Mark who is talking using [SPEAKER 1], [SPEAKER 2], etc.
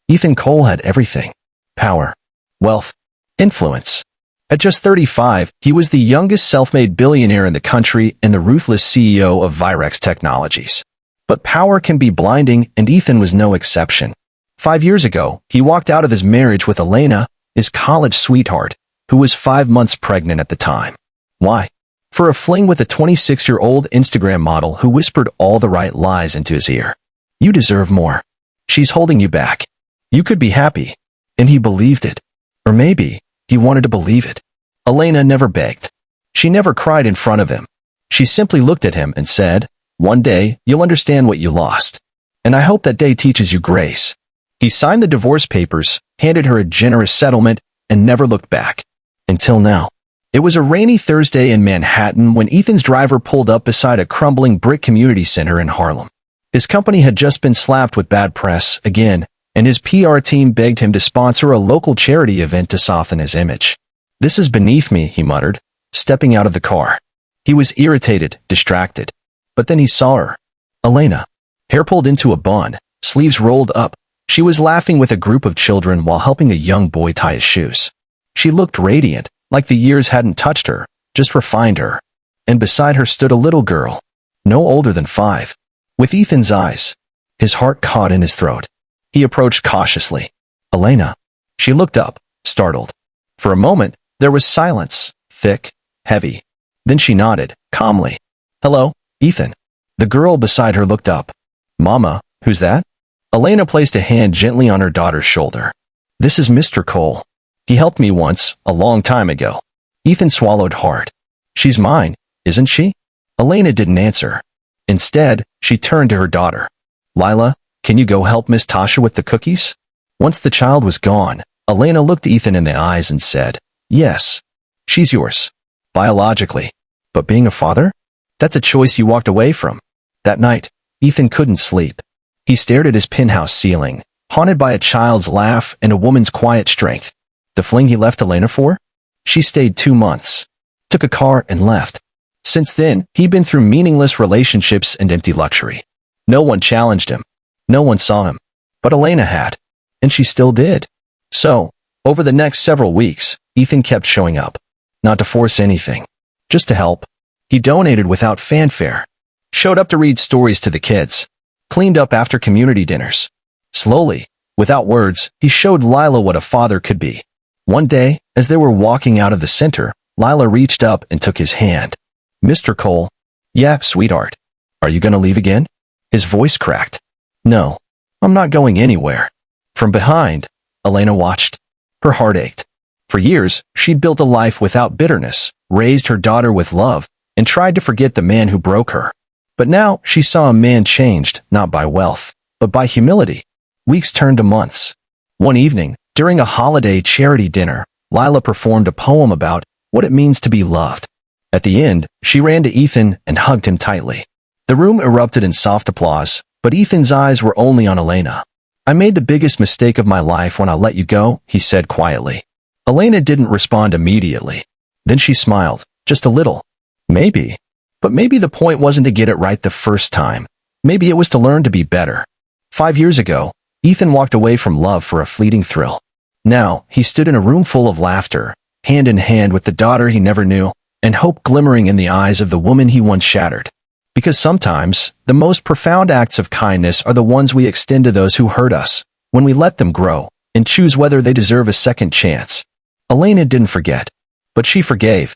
[SPEAKER 1] Ethan Cole had everything: power, wealth, influence. At just 35, he was the youngest self-made billionaire in the country and the ruthless CEO of Virex Technologies. But power can be blinding, and Ethan was no exception. 5 years ago, he walked out of his marriage with Elena, his college sweetheart, who was 5 months pregnant at the time. Why? For a fling with a 26-year-old Instagram model who whispered all the right lies into his ear. You deserve more. She's holding you back. You could be happy. And he believed it. Or maybe he wanted to believe it. Elena never begged. She never cried in front of him. She simply looked at him and said, "One day, you'll understand what you lost. And I hope that day teaches you grace." He signed the divorce papers, handed her a generous settlement, and never looked back. Until now. It was a rainy Thursday in Manhattan when Ethan's driver pulled up beside a crumbling brick community center in Harlem. His company had just been slapped with bad press again, and his PR team begged him to sponsor a local charity event to soften his image. "This is beneath me," he muttered, stepping out of the car. He was irritated, distracted. But then he saw her. Elena. Hair pulled into a bun, sleeves rolled up. She was laughing with a group of children while helping a young boy tie his shoes. She looked radiant, like the years hadn't touched her, just refined her. And beside her stood a little girl, no older than 5. With Ethan's eyes, his heart caught in his throat. He approached cautiously. "Elena." She looked up, startled. For a moment, there was silence, thick, heavy. Then she nodded, calmly. "Hello, Ethan." The girl beside her looked up. "Mama, who's that?" Elena placed a hand gently on her daughter's shoulder. "This is Mr. Cole. He helped me once, a long time ago." Ethan swallowed hard. "She's mine, isn't she?" Elena didn't answer. Instead, she turned to her daughter. "Lila, can you go help Miss Tasha with the cookies?" Once the child was gone, Elena looked Ethan in the eyes and said, "Yes, she's yours. Biologically. But being a father? That's a choice you walked away from." That night, Ethan couldn't sleep. He stared at his penthouse ceiling, haunted by a child's laugh and a woman's quiet strength. The fling he left Elena for? She stayed 2 months, took a car and left. Since then, he'd been through meaningless relationships and empty luxury. No one challenged him. No one saw him. But Elena had. And she still did. So, over the next several weeks, Ethan kept showing up. Not to force anything. Just to help. He donated without fanfare. Showed up to read stories to the kids. Cleaned up after community dinners. Slowly, without words, he showed Lila what a father could be. One day, as they were walking out of the center, Lila reached up and took his hand. "Mr. Cole." "Yeah, sweetheart. Are you gonna leave again?" His voice cracked. "No, I'm not going anywhere." From behind, Elena watched. Her heart ached. For years, she'd built a life without bitterness, raised her daughter with love, and tried to forget the man who broke her. But now she saw a man changed, not by wealth, but by humility. Weeks turned to months. One evening, during a holiday charity dinner, Lila performed a poem about what it means to be loved. At the end, she ran to Ethan and hugged him tightly. The room erupted in soft applause, but Ethan's eyes were only on Elena. "I made the biggest mistake of my life when I let you go," he said quietly. Elena didn't respond immediately. Then she smiled, just a little. Maybe. But maybe the point wasn't to get it right the first time. Maybe it was to learn to be better. 5 years ago, Ethan walked away from love for a fleeting thrill. Now, he stood in a room full of laughter, hand in hand with the daughter he never knew, and hope glimmering in the eyes of the woman he once shattered. Because sometimes, the most profound acts of kindness are the ones we extend to those who hurt us, when we let them grow, and choose whether they deserve a second chance. Elena didn't forget. But she forgave.